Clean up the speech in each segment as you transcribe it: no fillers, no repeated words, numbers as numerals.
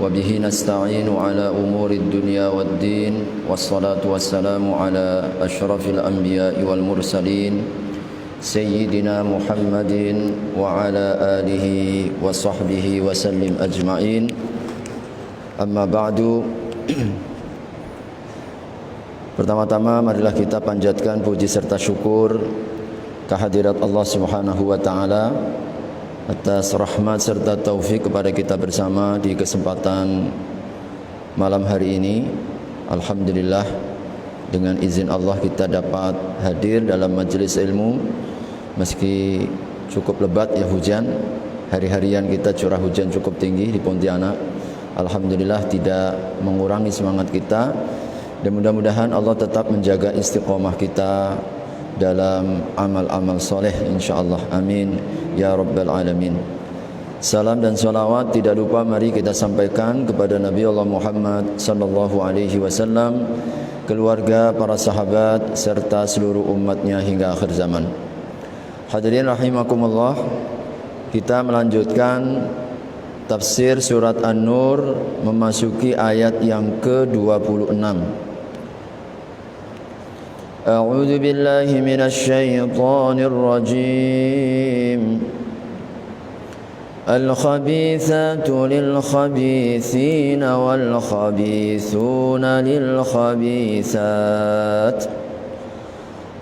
وبه نستعين على أمور الدنيا والدين والصلاة والسلام على أشرف الأنبياء والمرسلين سيدنا محمد وعلى آله وصحبه وسلم أجمعين أما بعد. Pertama-tama marilah kita panjatkan puji serta syukur kehadirat Allah Subhanahu wa taala atas rahmat serta taufik kepada kita bersama di kesempatan malam hari ini. Alhamdulillah, dengan izin Allah kita dapat hadir dalam majelis ilmu meski cukup lebat ya hujan. Hari-harian kita curah hujan cukup tinggi di Pontianak. Alhamdulillah tidak mengurangi semangat kita. Dan mudah-mudahan Allah tetap menjaga istiqomah kita dalam amal-amal soleh insyaAllah. Amin ya rabbal alamin. Salam dan salawat tidak lupa mari kita sampaikan kepada Nabi Allah Muhammad sallallahu alaihi wasallam, keluarga, para sahabat serta seluruh umatnya hingga akhir zaman. Hadirin rahimakumullah, kita melanjutkan tafsir surat An-Nur memasuki ayat yang ke-26. أعوذ بالله من الشيطان الرجيم الخبيثات للخبيثين والخبيثون للخبيثات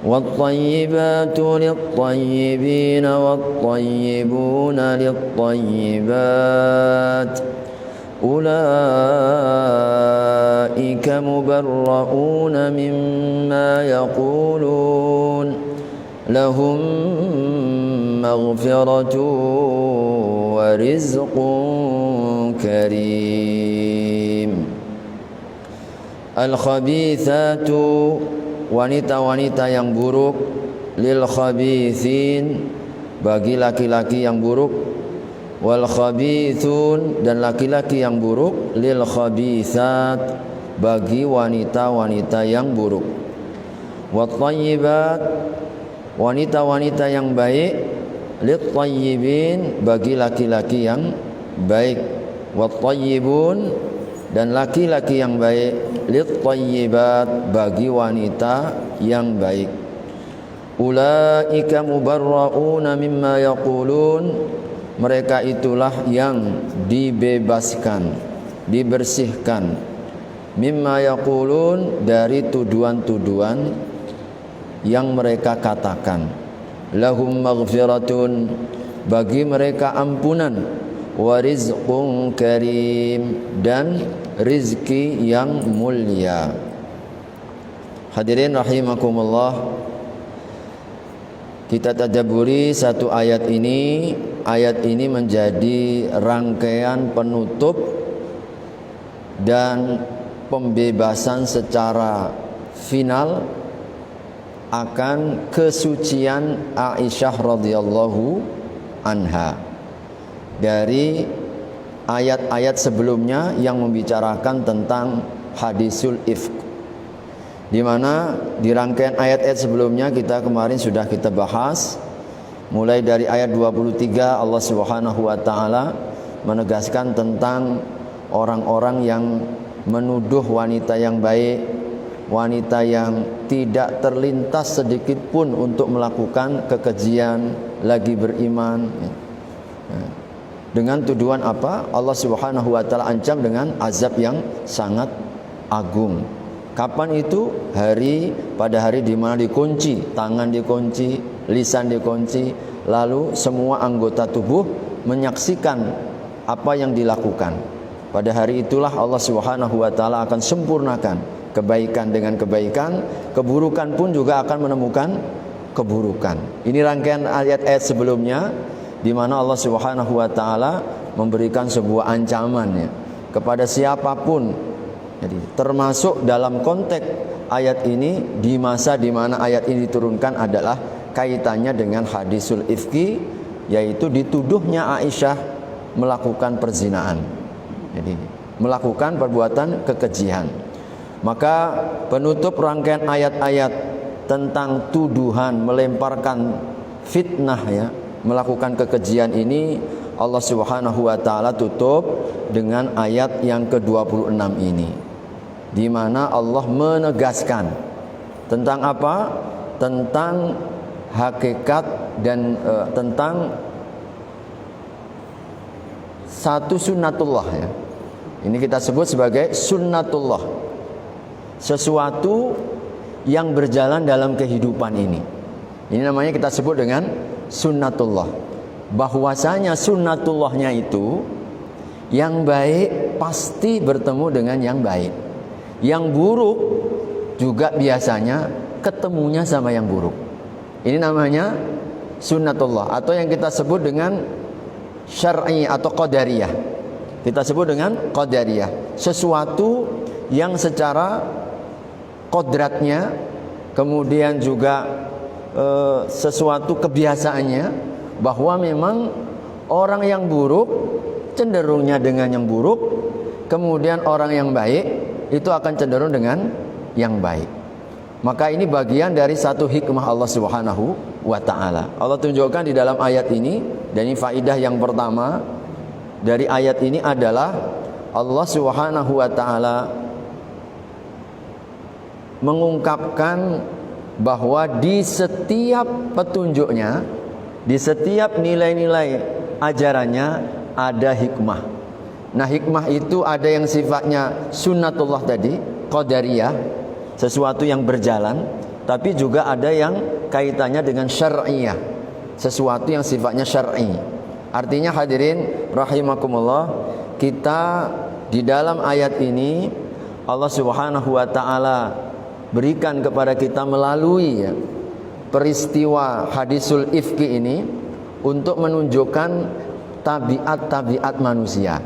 والطيبات للطيبين والطيبون للطيبات أولئك مبرؤون مما يقولون لهم مغفرة ورزق كريم. الخبيثات wanita-wanita yang buruk, lil khabithin bagi laki-laki yang buruk, wal khabithun dan laki-laki yang buruk, lil khabithat bagi wanita-wanita yang buruk. Wat thayyibat wanita-wanita yang baik, lit thayyibin bagi laki-laki yang baik. Wat thayyibun dan laki-laki yang baik, lit thayyibat bagi wanita yang baik. Ulaika mubarrauna mimma yaqulun, mereka itulah yang dibebaskan, dibersihkan, mimma yaqulun dari tuduhan-tuduhan yang mereka katakan. Lahum maghfiratun bagi mereka ampunan, wa rizqun karim dan rizki yang mulia. Hadirin rahimakumullah, kita tadabburi satu ayat ini. Ayat ini menjadi rangkaian penutup dan pembebasan secara final akan kesucian Aisyah radhiyallahu anha dari ayat-ayat sebelumnya yang membicarakan tentang hadisul ifk, di mana di rangkaian ayat-ayat sebelumnya kemarin sudah kita bahas. Mulai dari ayat 23 Allah Subhanahu wa taala menegaskan tentang orang-orang yang menuduh wanita yang baik, wanita yang tidak terlintas sedikit pun untuk melakukan kekejian, lagi beriman. Dengan tuduhan apa? Allah Subhanahu wa taala ancam dengan azab yang sangat agung. Kapan itu? Pada hari di mana dikunci, tangan dikunci, lisan dikunci, lalu semua anggota tubuh menyaksikan apa yang dilakukan. Pada hari itulah Allah Subhanahu wa taala akan sempurnakan kebaikan dengan kebaikan, keburukan pun juga akan menemukan keburukan. Ini rangkaian ayat-ayat sebelumnya di mana Allah Subhanahu wa taala memberikan sebuah ancaman ya, kepada siapapun. Jadi termasuk dalam konteks ayat ini, di masa di mana ayat ini diturunkan adalah kaitannya dengan hadisul ifki, yaitu dituduhnya Aisyah melakukan perzinaan. Jadi melakukan perbuatan kekejian. Maka penutup rangkaian ayat-ayat tentang tuduhan melemparkan fitnah ya, melakukan kekejian ini Allah Subhanahu wa taala tutup dengan ayat yang ke-26 ini, di mana Allah menegaskan tentang apa? Tentang hakikat dan tentang satu sunnatullah ya. Ini kita sebut sebagai sunnatullah. Sesuatu yang berjalan dalam kehidupan ini. Ini namanya kita sebut dengan sunnatullah. Bahwasanya sunnatullahnya itu yang baik pasti bertemu dengan yang baik. Yang buruk juga biasanya ketemunya sama yang buruk. Ini namanya sunnatullah atau yang kita sebut dengan syar'i atau qadariyah. Kita sebut dengan qadariyah. Sesuatu yang secara kodratnya, kemudian juga sesuatu kebiasaannya, bahwa memang orang yang buruk cenderungnya dengan yang buruk, kemudian orang yang baik itu akan cenderung dengan yang baik. Maka ini bagian dari satu hikmah Allah Subhanahu wa taala. Allah tunjukkan di dalam ayat ini, dan ini faidah yang pertama dari ayat ini adalah Allah Subhanahu wa taala mengungkapkan bahwa di setiap petunjuknya, di setiap nilai-nilai ajarannya ada hikmah. Nah, hikmah itu ada yang sifatnya sunnatullah tadi, qadariyah, sesuatu yang berjalan, tapi juga ada yang kaitannya dengan syar'iyah, sesuatu yang sifatnya syar'i. Artinya hadirin rahimakumullah, kita di dalam ayat ini Allah Subhanahu wa taala berikan kepada kita melalui peristiwa hadisul ifki ini untuk menunjukkan tabiat-tabiat manusia.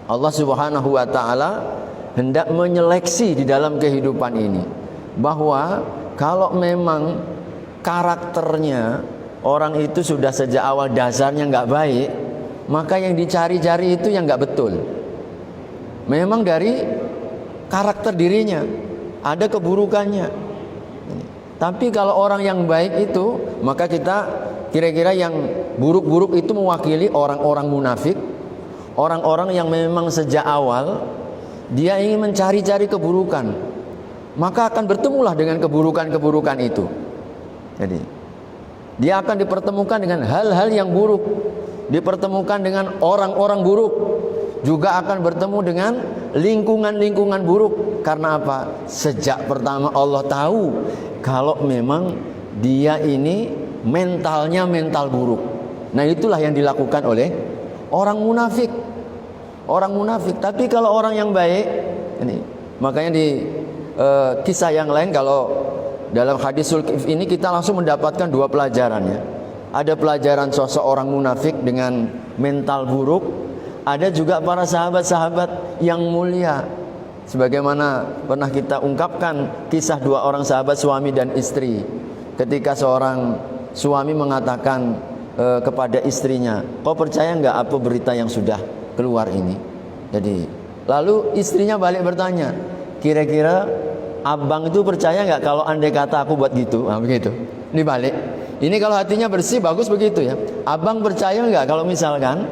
Allah Subhanahu wa taala hendak menyeleksi di dalam kehidupan ini, bahwa kalau memang karakternya orang itu sudah sejak awal dasarnya nggak baik, maka yang dicari-cari itu yang nggak betul. Memang dari karakter dirinya ada keburukannya. Tapi kalau orang yang baik itu, maka kita kira-kira yang buruk-buruk itu mewakili orang-orang munafik, orang-orang yang memang sejak awal dia ingin mencari-cari keburukan, maka akan bertemulah dengan keburukan-keburukan itu. Jadi dia akan dipertemukan dengan hal-hal yang buruk, dipertemukan dengan orang-orang buruk, juga akan bertemu dengan lingkungan-lingkungan buruk. Karena apa? Sejak pertama Allah tahu kalau memang dia ini mentalnya mental buruk. Nah, itulah yang dilakukan oleh orang munafik. Orang munafik. Tapi kalau orang yang baik, ini makanya di kisah yang lain, kalau dalam hadisul kif ini kita langsung mendapatkan dua pelajaran ya. Ada pelajaran sosok orang munafik dengan mental buruk, ada juga para sahabat-sahabat yang mulia. Sebagaimana pernah kita ungkapkan kisah dua orang sahabat suami dan istri, ketika seorang suami mengatakan kepada istrinya, kau percaya nggak apa berita yang sudah keluar ini? Jadi lalu istrinya balik bertanya, kira-kira abang itu percaya nggak kalau andai kata aku buat gitu? Nah, begitu. Ini balik. Ini kalau hatinya bersih bagus begitu ya. Abang percaya nggak kalau misalkan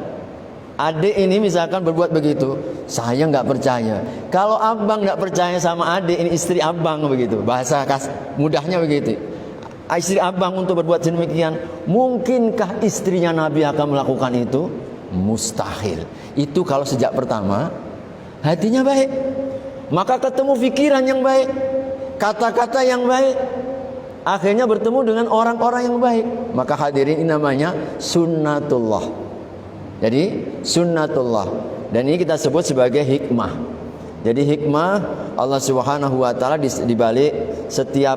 adik ini misalkan berbuat begitu? Saya nggak percaya. Kalau abang nggak percaya sama adik, ini istri abang begitu. Bahasa mudahnya begitu. Istri abang untuk berbuat demikian, mungkinkah istrinya Nabi akan melakukan itu? Mustahil. Itu kalau sejak pertama hatinya baik, maka ketemu pikiran yang baik, kata-kata yang baik, akhirnya bertemu dengan orang-orang yang baik. Maka hadirin, ini namanya sunnatullah. Jadi sunnatullah. Dan ini kita sebut sebagai hikmah. Jadi hikmah Allah Subhanahu wa taala di balik setiap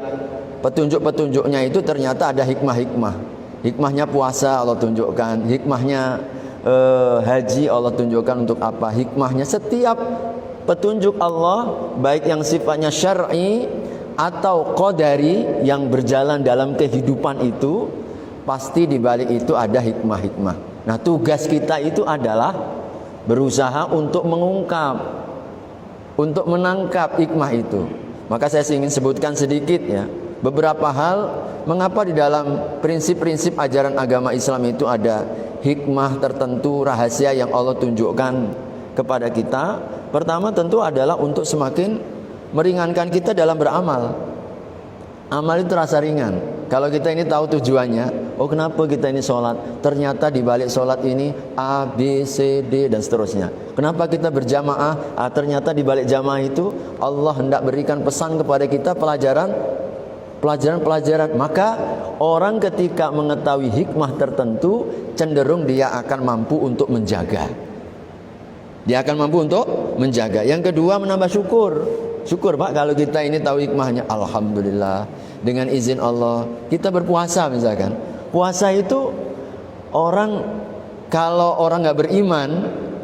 petunjuk-petunjuknya itu ternyata ada hikmah-hikmah. Hikmahnya puasa Allah tunjukkan, hikmahnya haji Allah tunjukkan untuk apa? Hikmahnya setiap petunjuk Allah, baik yang sifatnya syar'i atau qadari yang berjalan dalam kehidupan itu, pasti di balik itu ada hikmah-hikmah. Nah, tugas kita itu adalah berusaha untuk mengungkap, untuk menangkap hikmah itu. Maka saya ingin sebutkan sedikit ya, beberapa hal mengapa di dalam prinsip-prinsip ajaran agama Islam itu ada hikmah tertentu, rahasia yang Allah tunjukkan kepada kita. Pertama tentu adalah untuk semakin meringankan kita dalam beramal. Amal itu terasa ringan kalau kita ini tahu tujuannya. Oh, kenapa kita ini sholat? Ternyata di balik sholat ini A, B, C, D dan seterusnya. Kenapa kita berjamaah? Ternyata di balik jamaah itu Allah hendak berikan pesan kepada kita pelajaran. Maka orang ketika mengetahui hikmah tertentu, cenderung dia akan mampu untuk menjaga. Yang kedua, menambah syukur. Syukur Pak, kalau kita ini tahu hikmahnya, alhamdulillah, dengan izin Allah kita berpuasa misalkan. Puasa itu kalau orang nggak beriman,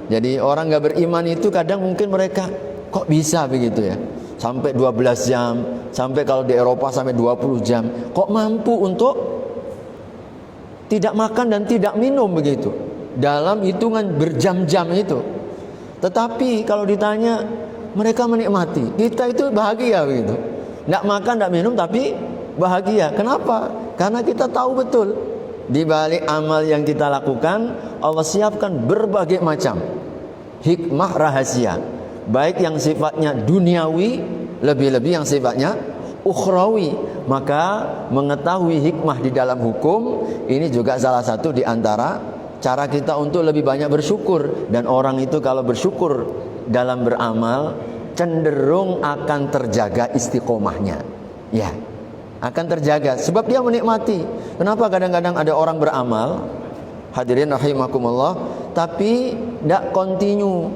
jadi orang nggak beriman itu kadang mungkin mereka kok bisa begitu ya, sampai 12 jam, sampai kalau di Eropa sampai 20 jam, kok mampu untuk tidak makan dan tidak minum begitu dalam hitungan berjam-jam itu. Tetapi kalau ditanya, mereka menikmati. Kita itu bahagia begitu. Tidak makan, tidak minum, tapi bahagia. Kenapa? Karena kita tahu betul di balik amal yang kita lakukan, Allah siapkan berbagai macam hikmah rahasia, baik yang sifatnya duniawi, lebih-lebih yang sifatnya ukhrawi. Maka mengetahui hikmah di dalam hukum ini juga salah satu di antara cara kita untuk lebih banyak bersyukur. Dan orang itu kalau bersyukur dalam beramal, cenderung akan terjaga istiqomahnya. Ya, akan terjaga sebab dia menikmati. Kenapa kadang-kadang ada orang beramal, hadirin rahimakumullah, tapi tidak continue,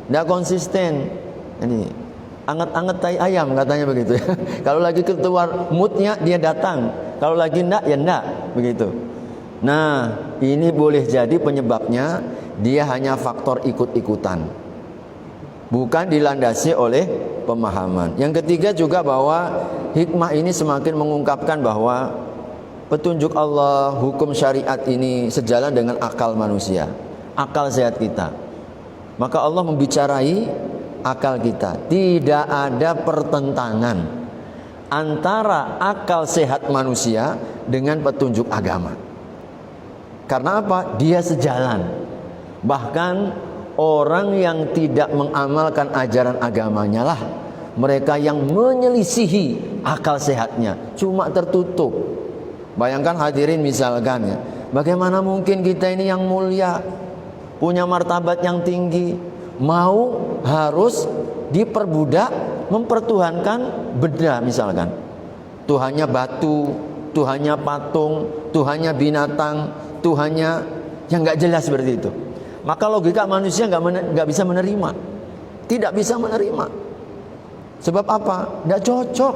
tidak konsisten. Ini anget-anget tai ayam katanya begitu ya. Kalau lagi keluar moodnya dia datang, kalau lagi enggak ya enggak begitu. Nah, ini boleh jadi penyebabnya dia hanya faktor ikut-ikutan, bukan dilandasi oleh pemahaman. Yang ketiga juga bahwa hikmah ini semakin mengungkapkan bahwa petunjuk Allah, hukum syariat ini sejalan dengan akal manusia, akal sehat kita. Maka Allah membicarai akal kita. Tidak ada pertentangan antara akal sehat manusia dengan petunjuk agama. Karena apa? Dia sejalan. Bahkan orang yang tidak mengamalkan ajaran agamanya lah mereka yang menyelisihi akal sehatnya, cuma tertutup. Bayangkan hadirin misalkan ya, bagaimana mungkin kita ini yang mulia, punya martabat yang tinggi, mau harus diperbudak mempertuhankan benda misalkan. Tuhannya batu, Tuhannya patung, Tuhannya binatang, Tuhannya yang nggak jelas seperti itu. Maka logika manusia nggak bisa menerima, tidak bisa menerima. Sebab apa? Nggak cocok,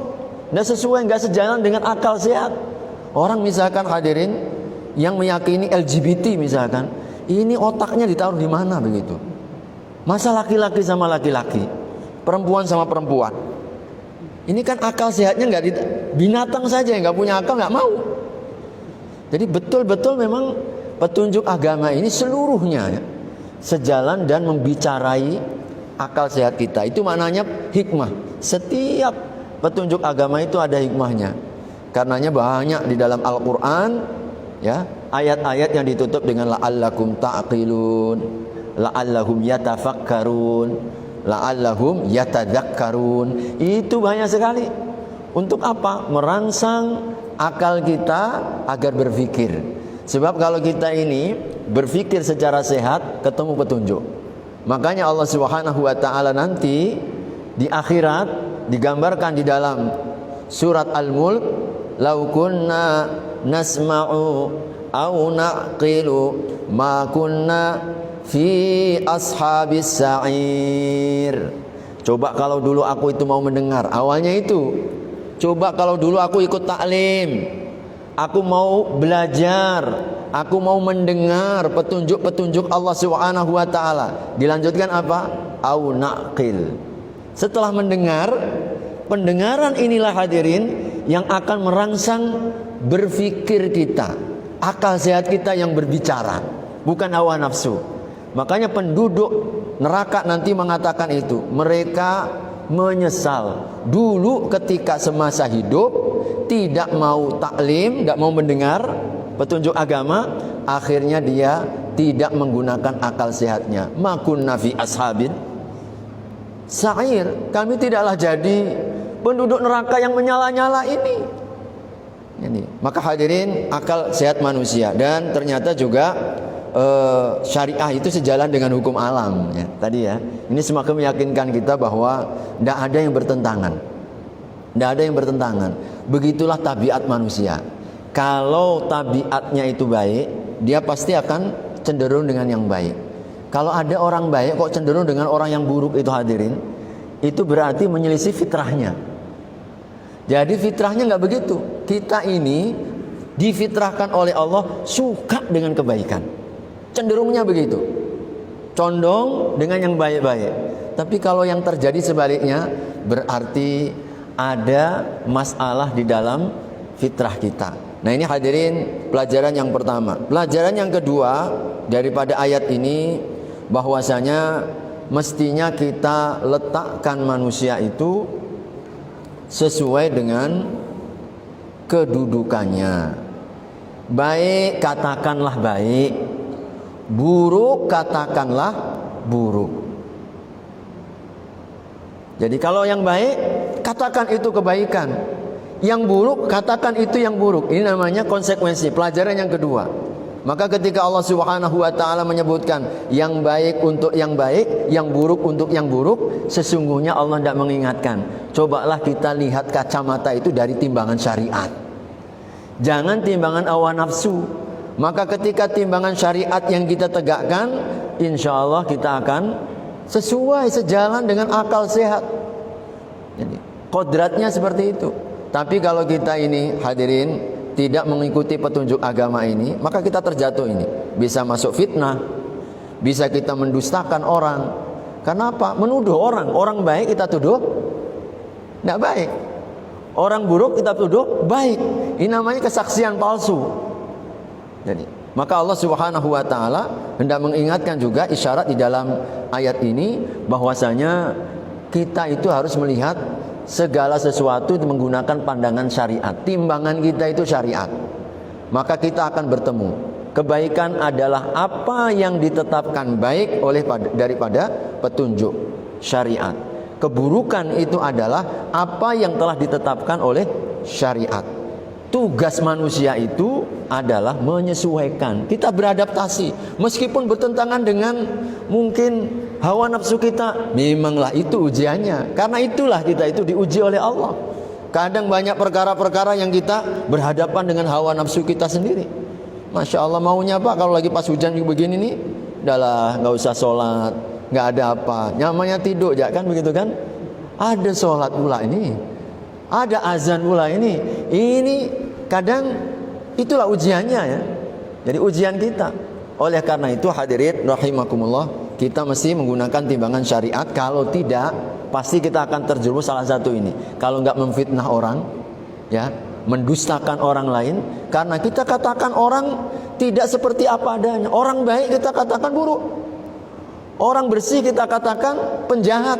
nggak sesuai, nggak sejalan dengan akal sehat. Orang misalkan hadirin yang meyakini LGBT misalkan, ini otaknya ditaruh di mana begitu? Masa laki-laki sama laki-laki, perempuan sama perempuan? Ini kan akal sehatnya nggak binatang saja yang nggak punya akal nggak mau. Jadi betul-betul memang petunjuk agama ini seluruhnya ya, sejalan dan membicarai akal sehat kita. Itu maknanya hikmah. Setiap petunjuk agama itu ada hikmahnya. Karenanya banyak di dalam Al-Quran ya, ayat-ayat yang ditutup dengan la'allakum ta'qilun, la'allahum yatafakkarun, la'allahum yatadzakkarun. Itu banyak sekali. Untuk apa? Merangsang akal kita agar berpikir. Sebab kalau kita ini berpikir secara sehat, ketemu petunjuk. Makanya Allah Subhanahu wa taala nanti di akhirat digambarkan di dalam surat Al-Mulk, "Lau kunna nasma'u aw naqilu ma kunna fi ashabis sa'ir." Coba kalau dulu aku itu mau mendengar, awalnya itu. Coba kalau dulu aku ikut taklim, aku mau belajar, aku mau mendengar petunjuk-petunjuk Allah Subhanahu wa taala. Dilanjutkan apa? Au naqil. Setelah mendengar, pendengaran inilah hadirin yang akan merangsang berpikir kita, akal sehat kita yang berbicara, bukan hawa nafsu. Makanya penduduk neraka nanti mengatakan itu, mereka menyesal dulu ketika semasa hidup tidak mau taklim, tidak mau mendengar petunjuk agama, akhirnya dia tidak menggunakan akal sehatnya, makunna fi ashabin sa'ir, kami tidaklah jadi penduduk neraka yang menyala-nyala ini. Maka hadirin, akal sehat manusia, dan ternyata juga syariah itu sejalan dengan hukum alam ya. Tadi ya, ini semakin meyakinkan kita bahwa tidak ada yang bertentangan. Tidak ada yang bertentangan. Begitulah tabiat manusia. Kalau tabiatnya itu baik, dia pasti akan cenderung dengan yang baik. Kalau ada orang baik kok cenderung dengan orang yang buruk, itu hadirin, itu berarti menyelisih fitrahnya. Jadi fitrahnya nggak begitu. Kita ini difitrahkan oleh Allah suka dengan kebaikan. Cenderungnya begitu. Condong dengan yang baik-baik. Tapi kalau yang terjadi sebaliknya, berarti ada masalah di dalam fitrah kita. Nah, ini hadirin pelajaran yang pertama. Pelajaran yang kedua daripada ayat ini, bahwasanya mestinya kita letakkan manusia itu sesuai dengan kedudukannya. Baik katakanlah baik, buruk katakanlah buruk. Jadi kalau yang baik, katakan itu kebaikan, yang buruk katakan itu yang buruk. Ini namanya konsekuensi. Pelajaran yang kedua. Maka ketika Allah Subhanahu wa taala menyebutkan yang baik untuk yang baik, yang buruk untuk yang buruk, sesungguhnya Allah tidak mengingatkan. Cobalah kita lihat kacamata itu dari timbangan syariat. Jangan timbangan hawa nafsu. Maka ketika timbangan syariat yang kita tegakkan, insya Allah kita akan sesuai, sejalan dengan akal sehat. Jadi kodratnya seperti itu. Tapi kalau kita ini hadirin tidak mengikuti petunjuk agama ini, maka kita terjatuh ini. Bisa masuk fitnah, bisa kita mendustakan orang. Kenapa? Menuduh orang. Orang baik kita tuduh tidak baik, orang buruk kita tuduh baik. Ini namanya kesaksian palsu. Jadi, maka Allah Subhanahu wa taala hendak mengingatkan juga, isyarat di dalam ayat ini, bahwasanya kita itu harus melihat segala sesuatu menggunakan pandangan syariat. Timbangan kita itu syariat. Maka kita akan bertemu. Kebaikan adalah apa yang ditetapkan baik daripada petunjuk syariat. Keburukan itu adalah apa yang telah ditetapkan oleh syariat. Tugas manusia itu adalah menyesuaikan. Kita beradaptasi meskipun bertentangan dengan mungkin hawa nafsu kita. Memanglah itu ujiannya. Karena itulah kita itu diuji oleh Allah. Kadang banyak perkara-perkara yang kita berhadapan dengan hawa nafsu kita sendiri. Masya Allah, maunya apa kalau lagi pas hujan begini nih, udahlah nggak usah sholat, nggak ada apa, nyamannya tidur ya kan, begitu kan? Ada sholat pula ini, ada azan pula ini kadang itulah ujiannya ya. Jadi ujian kita. Oleh karena itu hadirin rahimakumullah, kita mesti menggunakan timbangan syariat. Kalau tidak, pasti kita akan terjerumus salah satu ini. Kalau nggak memfitnah orang, ya, mendustakan orang lain, karena kita katakan orang tidak seperti apa adanya. Orang baik kita katakan buruk, orang bersih kita katakan penjahat,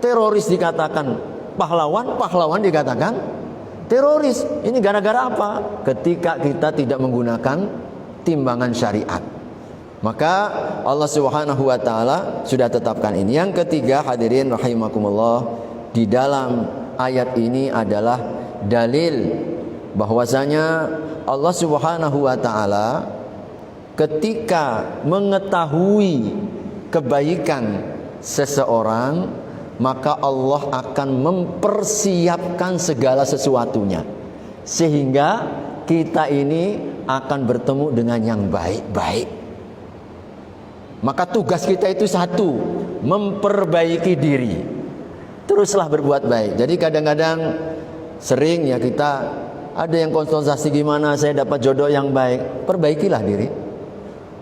teroris dikatakan pahlawan, pahlawan dikatakan teroris. Ini gara-gara apa? Ketika kita tidak menggunakan timbangan syariat. Maka Allah Subhanahu wa taala sudah tetapkan ini. Yang ketiga hadirin rahimakumullah, di dalam ayat ini adalah dalil bahwasanya Allah Subhanahu wa taala ketika mengetahui kebaikan seseorang, maka Allah akan mempersiapkan segala sesuatunya sehingga kita ini akan bertemu dengan yang baik-baik. Maka tugas kita itu satu, memperbaiki diri. Teruslah berbuat baik. Jadi kadang-kadang sering ya kita ada yang konsultasi, gimana saya dapat jodoh yang baik. Perbaikilah diri.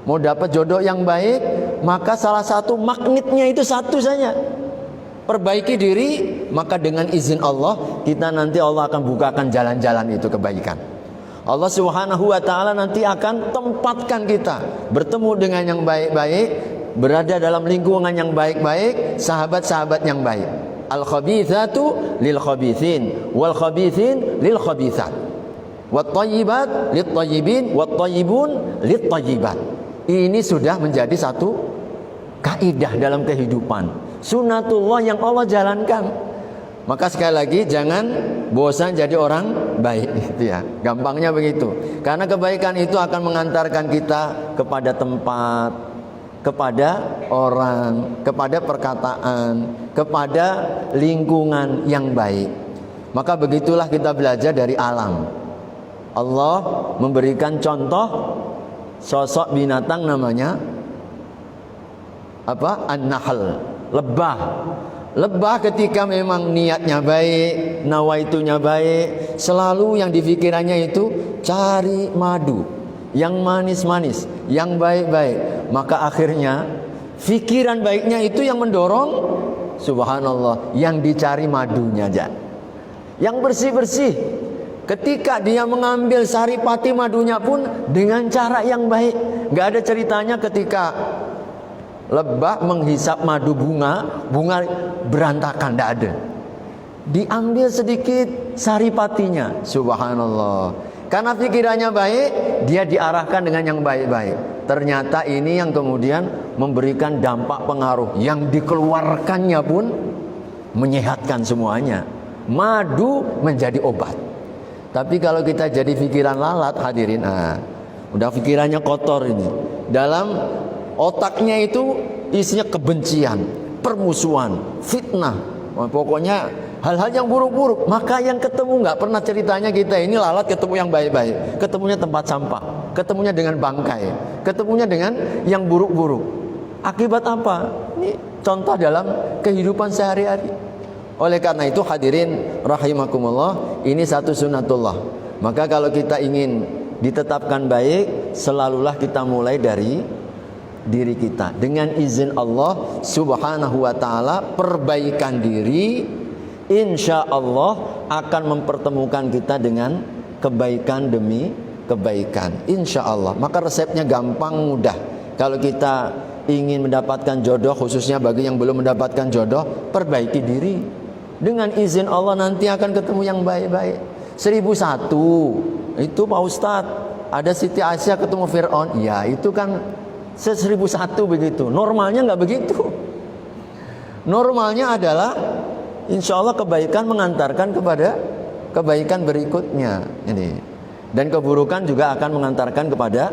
Mau dapat jodoh yang baik, maka salah satu magnetnya itu satu saja, perbaiki diri. Maka dengan izin Allah, kita nanti Allah akan bukakan jalan-jalan itu kebaikan. Allah Subhanahu wa taala nanti akan tempatkan kita bertemu dengan yang baik-baik, berada dalam lingkungan yang baik-baik, sahabat-sahabat yang baik. Al-khabithatu lil khabithin wal khabithin lil khabithat. Wat thayyibat lit tayyibin wat tayyibun lit tayyibat. Ini sudah menjadi satu kaidah dalam kehidupan, sunnatullah yang Allah jalankan. Maka sekali lagi jangan bosan jadi orang baik, gitu ya. Gampangnya begitu. Karena kebaikan itu akan mengantarkan kita kepada tempat, kepada orang, kepada perkataan, kepada lingkungan yang baik. Maka begitulah kita belajar dari alam. Allah memberikan contoh sosok binatang namanya apa? An-nahl, lebah. Lebah ketika memang niatnya baik, nawaitunya baik, selalu yang dipikirannya itu cari madu yang manis-manis, yang baik-baik. Maka akhirnya pikiran baiknya itu yang mendorong, subhanallah, yang dicari madunya aja, yang bersih-bersih. Ketika dia mengambil saripati madunya pun dengan cara yang baik. Gak ada ceritanya ketika lebah menghisap madu bunga berantakan, tidak ada. Diambil sedikit saripatinya, subhanallah. Karena pikirannya baik, dia diarahkan dengan yang baik-baik. Ternyata ini yang kemudian memberikan dampak pengaruh. Yang dikeluarkannya pun menyehatkan semuanya. Madu menjadi obat. Tapi kalau kita jadi pikiran lalat, hadirin, udah pikirannya kotor ini. Dalam otaknya itu isinya kebencian, permusuhan, fitnah, pokoknya hal-hal yang buruk-buruk. Maka yang ketemu, nggak pernah ceritanya kita ini lalat ketemu yang baik-baik, ketemunya tempat sampah, ketemunya dengan bangkai, ketemunya dengan yang buruk-buruk. Akibat apa? Ini contoh dalam kehidupan sehari-hari. Oleh karena itu hadirin rahimakumullah, ini satu sunnatullah. Maka kalau kita ingin ditetapkan baik, selalulah kita mulai dari diri kita. Dengan izin Allah subhanahu wa ta'ala, perbaikan diri insya Allah akan mempertemukan kita dengan kebaikan demi kebaikan, insya Allah. Maka resepnya gampang, mudah. Kalau kita ingin mendapatkan jodoh, khususnya bagi yang belum mendapatkan jodoh, perbaiki diri. Dengan izin Allah nanti akan ketemu yang baik-baik. 1001 itu Pak Ustadz, ada Siti Aisyah ketemu Fir'aun. Ya itu kan 1001 begitu. Normalnya nggak begitu. Normalnya adalah insya Allah kebaikan mengantarkan kepada kebaikan berikutnya ini. Dan keburukan juga akan mengantarkan kepada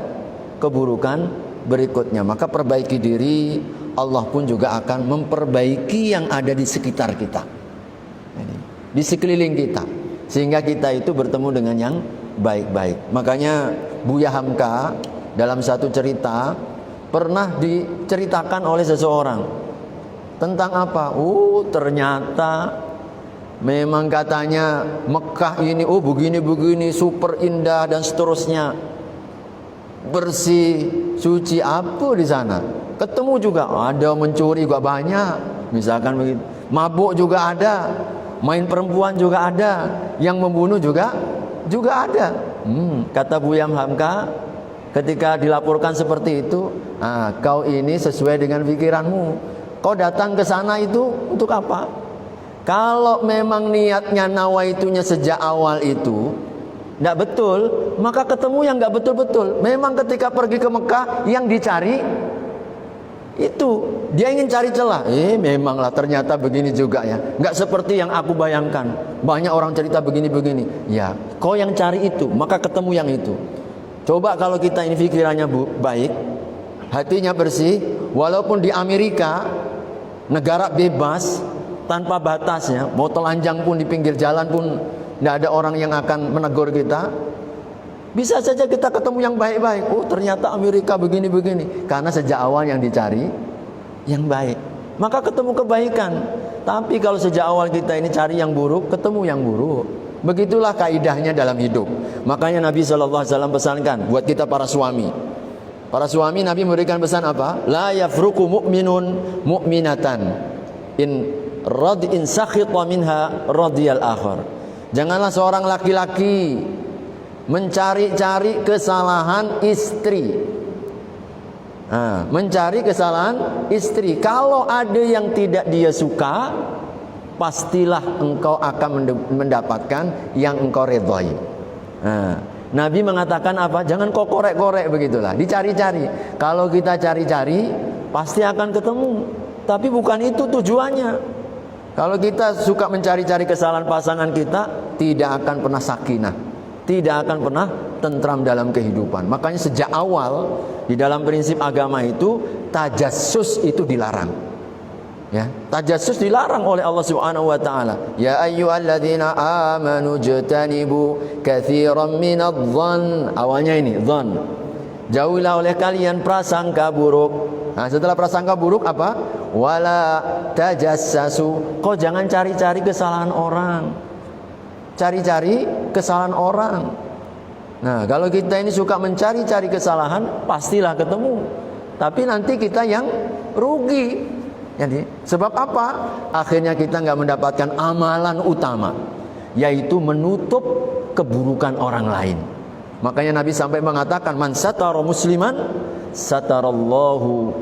keburukan berikutnya. Maka perbaiki diri, Allah pun juga akan memperbaiki yang ada di sekitar kita, di sekeliling kita, sehingga kita itu bertemu dengan yang baik-baik. Makanya Buya Hamka dalam satu cerita pernah diceritakan oleh seseorang tentang apa? Ternyata memang katanya Mekah ini begini-begini, super indah dan seterusnya, bersih, suci. Apa di sana? Ketemu juga ada mencuri juga banyak, misalkan begitu. Mabuk juga ada, main perempuan juga ada, yang membunuh juga ada. Kata Buya Hamka ketika dilaporkan seperti itu, kau ini sesuai dengan pikiranmu. Kau datang ke sana itu untuk apa? Kalau memang niatnya nawaitunya sejak awal itu tidak betul, maka ketemu yang nggak betul-betul. Memang ketika pergi ke Mekah yang dicari itu, dia ingin cari celah. Memanglah ternyata begini juga ya, nggak seperti yang aku bayangkan. Banyak orang cerita begini-begini. Ya, kau yang cari itu, maka ketemu yang itu. Coba kalau kita ini pikirannya baik, hatinya bersih, walaupun di Amerika negara bebas tanpa batasnya, mau telanjang pun di pinggir jalan pun tidak ada orang yang akan menegur kita. Bisa saja kita ketemu yang baik-baik. Ternyata Amerika begini-begini. Karena sejak awal yang dicari yang baik, maka ketemu kebaikan. Tapi kalau sejak awal kita ini cari yang buruk, ketemu yang buruk. Begitulah kaidahnya dalam hidup. Makanya Nabi SAW pesankan buat kita para suami. Para suami, Nabi memberikan pesan apa? La yafruqu mu'minun mu'minatan in sakhita minha radiyal akhar. Janganlah seorang laki-laki mencari-cari kesalahan istri. Mencari kesalahan istri. Kalau ada yang tidak dia suka, pastilah engkau akan mendapatkan yang engkau redhai. Nabi mengatakan apa? Jangan kok korek-korek begitulah, dicari-cari. Kalau kita cari-cari pasti akan ketemu. Tapi bukan itu tujuannya. Kalau kita suka mencari-cari kesalahan pasangan kita, tidak akan pernah sakinah, tidak akan pernah tentram dalam kehidupan. Makanya sejak awal di dalam prinsip agama itu tajassus itu dilarang. Ya, tajassus dilarang oleh Allah Subhanahu wa taala. Ya ayyuhalladzina amanu jtanibu katsiran minadh-dhann. Awalnya ini dzan. Jauhilah oleh kalian prasangka buruk. Nah, setelah prasangka buruk apa? Wala tajassasu. Kau jangan cari-cari kesalahan orang. Cari-cari kesalahan orang. Nah, kalau kita ini suka mencari-cari kesalahan, pastilah ketemu. Tapi nanti kita yang rugi. Jadi, sebab apa? Akhirnya kita nggak mendapatkan amalan utama, yaitu menutup keburukan orang lain. Makanya Nabi sampai mengatakan, man satara musliman satarallahu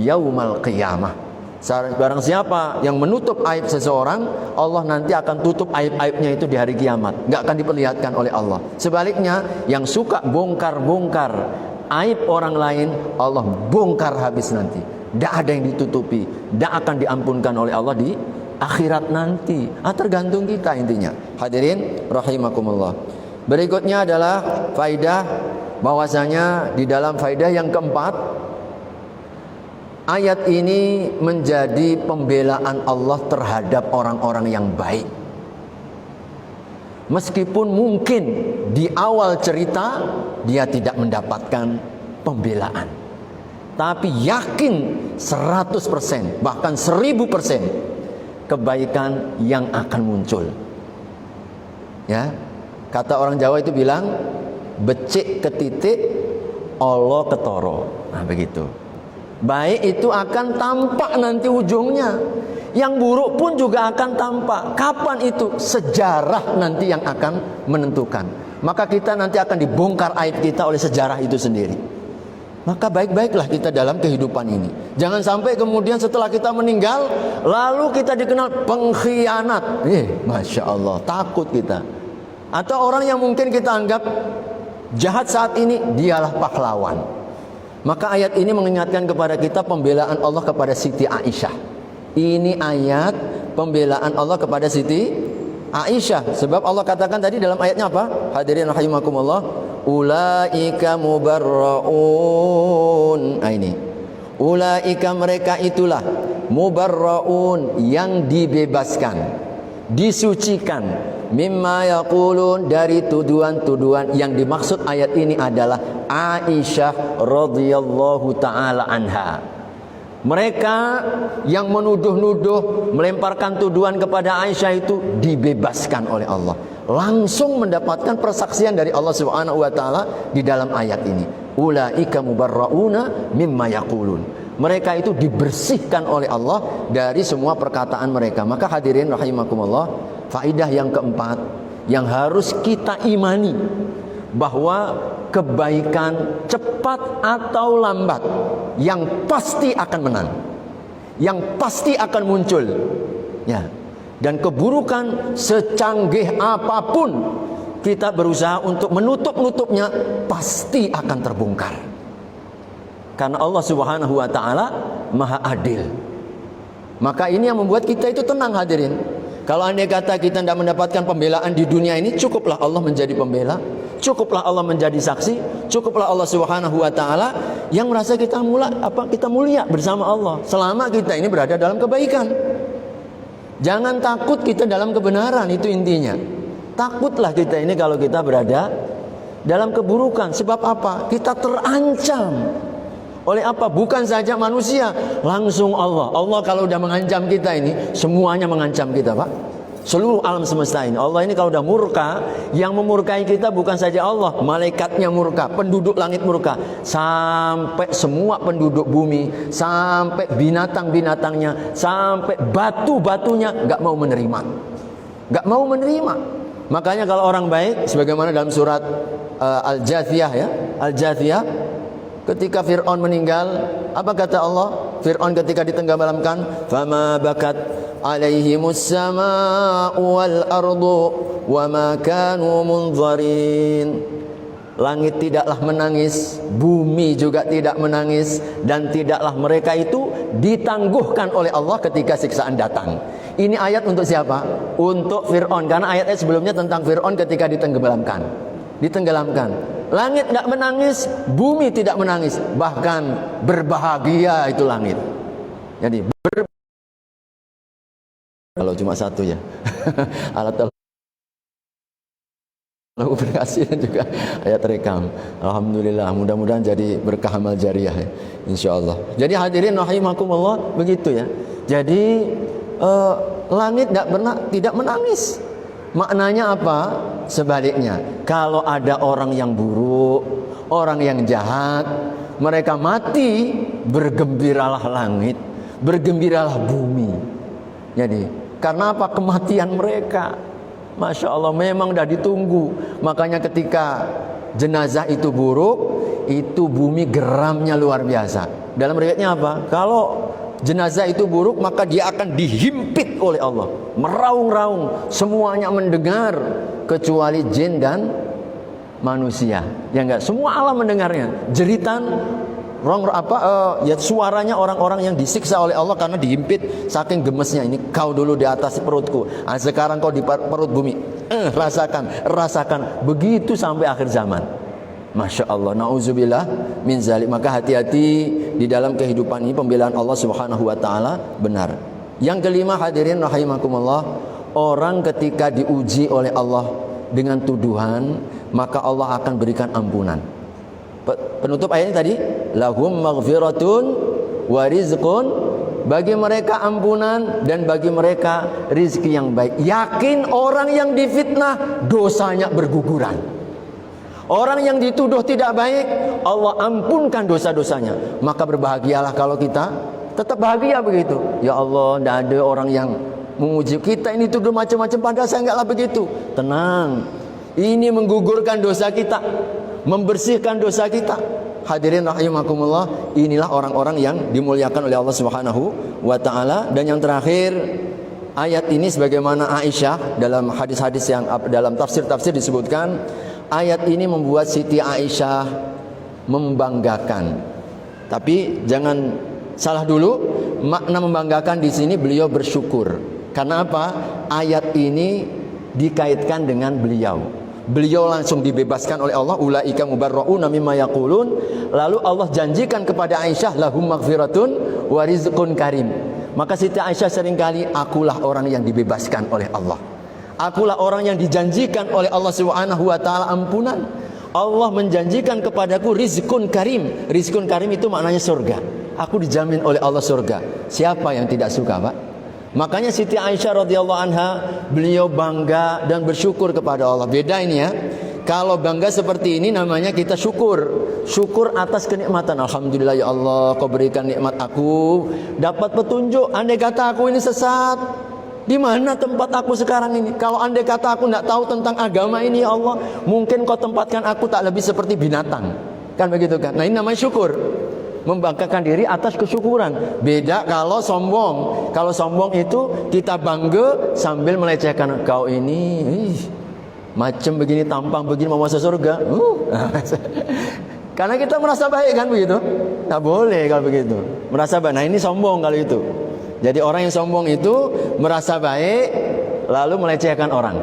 yaumal qiyamah. Barang siapa yang menutup aib seseorang, Allah nanti akan tutup aib-aibnya itu di hari kiamat, nggak akan diperlihatkan oleh Allah. Sebaliknya, yang suka bongkar-bongkar aib orang lain, Allah bongkar habis nanti. Tidak ada yang ditutupi, tidak akan diampunkan oleh Allah di akhirat nanti. Tergantung kita intinya. Hadirin rahimakumullah. Berikutnya adalah faidah bahwasanya di dalam faidah yang keempat, ayat ini menjadi pembelaan Allah terhadap orang-orang yang baik. Meskipun mungkin di awal cerita dia tidak mendapatkan pembelaan, tapi yakin 100%, bahkan 1000% kebaikan yang akan muncul. Ya, kata orang Jawa itu bilang, becik ketitik, olo ketoro. Nah begitu. Baik itu akan tampak nanti ujungnya. Yang buruk pun juga akan tampak. Kapan itu? Sejarah nanti yang akan menentukan. Maka kita nanti akan dibongkar aib kita oleh sejarah itu sendiri. Maka baik-baiklah kita dalam kehidupan ini. Jangan sampai kemudian setelah kita meninggal, lalu kita dikenal pengkhianat. Masya Allah, takut kita. Atau orang yang mungkin kita anggap jahat saat ini, dialah pahlawan. Maka ayat ini mengingatkan kepada kita pembelaan Allah kepada Siti Aisyah. Ini ayat pembelaan Allah kepada Siti Aisyah. Sebab Allah katakan tadi dalam ayatnya apa? Hadirin rahimakumullah. Ulaika mubarraun. Ini ulaika, mereka itulah mubarraun, yang dibebaskan, disucikan, mimma yaqulun, dari tuduhan-tuduhan. Yang dimaksud ayat ini adalah Aisyah radhiyallahu taala anha. Mereka yang menuduh-nuduh, melemparkan tuduhan kepada Aisyah itu dibebaskan oleh Allah. Langsung mendapatkan persaksian dari Allah Subhanahu wa taala di dalam ayat ini. Ulaika mubarrauna mimma yaqulun. Mereka itu dibersihkan oleh Allah dari semua perkataan mereka. Maka hadirin rahimakumullah, faidah yang keempat yang harus kita imani, bahwa kebaikan cepat atau lambat yang pasti akan menang, yang pasti akan muncul. Ya. Dan keburukan secanggih apapun kita berusaha untuk menutup-nutupnya, pasti akan terbongkar. Karena Allah Subhanahu wa taala Maha Adil. Maka ini yang membuat kita itu tenang, hadirin. Kalau andai kata kita tidak mendapatkan pembelaan di dunia ini, cukuplah Allah menjadi pembela, cukuplah Allah menjadi saksi, cukuplah Allah Subhanahu wa taala yang merasa kita mulia bersama Allah selama kita ini berada dalam kebaikan. Jangan takut kita dalam kebenaran, itu intinya. Takutlah kita ini kalau kita berada dalam keburukan. Sebab apa? Kita terancam. Oleh apa? Bukan saja manusia, langsung Allah. Allah kalau udah mengancam kita ini, semuanya mengancam kita, Pak. Seluruh alam semesta ini. Allah ini kalau udah murka, yang memurkai kita bukan saja Allah, malaikatnya murka, penduduk langit murka, sampai semua penduduk bumi, sampai binatang-binatangnya, sampai batu-batunya nggak mau menerima, nggak mau menerima. Makanya kalau orang baik, sebagaimana dalam surat Al-Jathiyah, ya, Al-Jathiyah, ketika Fir'aun meninggal, apa kata Allah? Fir'aun ketika ditenggelamkan, fama bakat alaihimus sama'u wal ardu wa ma kanu munzarin. Langit tidaklah menangis, bumi juga tidak menangis, dan tidaklah mereka itu ditangguhkan oleh Allah ketika siksaan datang. Ini ayat untuk siapa? Untuk Fir'aun, karena ayat sebelumnya tentang Fir'aun ketika ditenggelamkan. Langit tidak menangis, bumi tidak menangis, bahkan berbahagia itu langit. Jadi kalau cuma satu ya. Alat lalu berkasih juga ayat rekam. Alhamdulillah, mudah-mudahan jadi berkah amal jariah ya, insyaallah. Jadi hadirin rahimakumullah, begitu ya. Jadi langit tidak menangis. Maknanya apa? Sebaliknya, kalau ada orang yang buruk, orang yang jahat, mereka mati, bergembiralah langit, bergembiralah bumi. Jadi karena apa? Kematian mereka, Masya Allah, memang dah ditunggu. Makanya ketika jenazah itu buruk, itu bumi geramnya luar biasa. Dalam riwayatnya apa? Kalau jenazah itu buruk, maka dia akan dihimpit oleh Allah, meraung-raung, semuanya mendengar kecuali jin dan manusia. Ya enggak, semua alam mendengarnya. Jeritan suaranya orang-orang yang disiksa oleh Allah karena dihimpit saking gemesnya. Ini kau dulu di atas perutku, sekarang kau di perut bumi, rasakan, begitu sampai akhir zaman. Masya Allah, na'udzubillah min zalik. Maka hati-hati di dalam kehidupan ini, pembelaan Allah Subhanahu wa ta'ala benar. Yang kelima, hadirin rahimakumullah, orang ketika diuji oleh Allah dengan tuduhan, maka Allah akan berikan ampunan. Penutup ayatnya tadi, lahum maghfiratun wa rizqun, bagi mereka ampunan dan bagi mereka rizki yang baik. Yakin orang yang difitnah dosanya berguguran. Orang yang dituduh tidak baik, Allah ampunkan dosa-dosanya. Maka berbahagialah kalau kita tetap bahagia begitu. Ya Allah, tidak ada orang yang menguji kita ini tuduh macam-macam, padahal saya enggaklah begitu. Tenang, ini menggugurkan dosa kita, membersihkan dosa kita. Hadirin rahimakumullah, inilah orang-orang yang dimuliakan oleh Allah Subhanahu wa ta'ala. Dan yang terakhir, ayat ini sebagaimana Aisyah dalam hadis-hadis yang dalam tafsir-tafsir disebutkan, ayat ini membuat Siti Aisyah membanggakan. Tapi jangan salah dulu, makna membanggakan di sini beliau bersyukur. Karena apa? Ayat ini dikaitkan dengan beliau. Beliau langsung dibebaskan oleh Allah, ulaika mubarrauna mimma yaqulun. Lalu Allah janjikan kepada Aisyah, lahum maghfiratun wa rizqun karim. Maka Siti Aisyah seringkali, akulah orang yang dibebaskan oleh Allah, akulah orang yang dijanjikan oleh Allah Subhanahu wa ta'ala ampunan. Allah menjanjikan kepadaku rizqun karim. Rizqun karim itu maknanya surga. Aku dijamin oleh Allah surga. Siapa yang tidak suka, Pak? Makanya Siti Aisyah radhiyallahu anha, beliau bangga dan bersyukur kepada Allah. Beda ini ya. Kalau bangga seperti ini namanya kita syukur. Syukur atas kenikmatan. Alhamdulillah ya Allah, kau berikan nikmat aku, dapat petunjuk. Andai kata aku ini sesat, di mana tempat aku sekarang ini? Kalau andai kata aku tidak tahu tentang agama ini ya Allah, mungkin kau tempatkan aku tak lebih seperti binatang. Kan begitu kan? Nah, ini namanya syukur. Membanggakan diri atas kesyukuran. Beda kalau sombong. Kalau sombong itu kita bangga sambil melecehkan, kau ini macam begini, tampang begini, mau masuk surga. Karena kita merasa baik kan begitu. Tak boleh kalau begitu, merasa baik. Nah, ini sombong kalau itu. Jadi orang yang sombong itu merasa baik lalu melecehkan orang.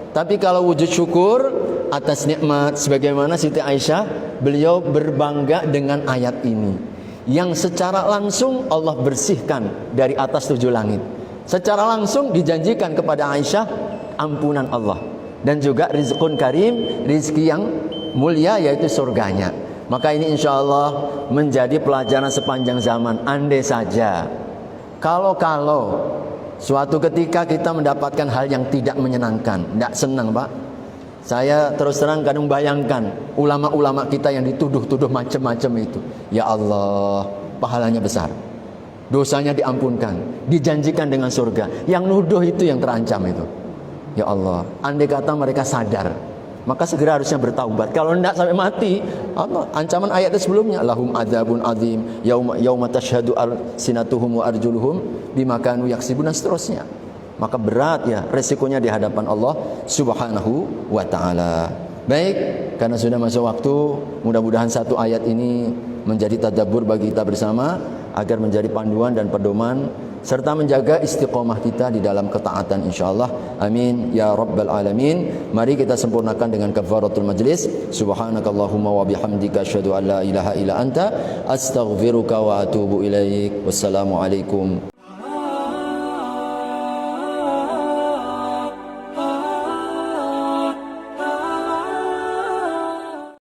Tapi kalau wujud syukur atas nikmat, sebagaimana Siti Aisyah, beliau berbangga dengan ayat ini, yang secara langsung Allah bersihkan dari atas 7 langit. Secara langsung dijanjikan kepada Aisyah ampunan Allah, dan juga rizqun karim, rizki yang mulia, yaitu surganya. Maka ini insya Allah menjadi pelajaran sepanjang zaman. Andai saja kalau suatu ketika kita mendapatkan hal yang tidak menyenangkan, tidak senang, Pak. Saya terus terang kadang bayangkan ulama-ulama kita yang dituduh-tuduh macam-macam itu. Ya Allah, pahalanya besar, dosanya diampunkan, dijanjikan dengan surga. Yang nuduh itu yang terancam itu. Ya Allah, andai kata mereka sadar, maka segera harusnya bertaubat. Kalau tidak sampai mati, apa ancaman ayatnya sebelumnya, lahum adzabun adzim yauma tashhadu alsinatuhum wa arjuluhum bima kanu yaksibun, dan seterusnya. Maka berat ya resikonya di hadapan Allah Subhanahu wa ta'ala. Baik, karena sudah masuk waktu, mudah-mudahan satu ayat ini menjadi tadabbur bagi kita bersama agar menjadi panduan dan pedoman serta menjaga istiqomah kita di dalam ketaatan insyaallah. Amin ya rabbal alamin. Mari kita sempurnakan dengan kafaratul majlis. Subhanakallahumma wa bihamdika asyhadu an la ilaha illa anta astaghfiruka wa atubu ilaik. Wassalamualaikum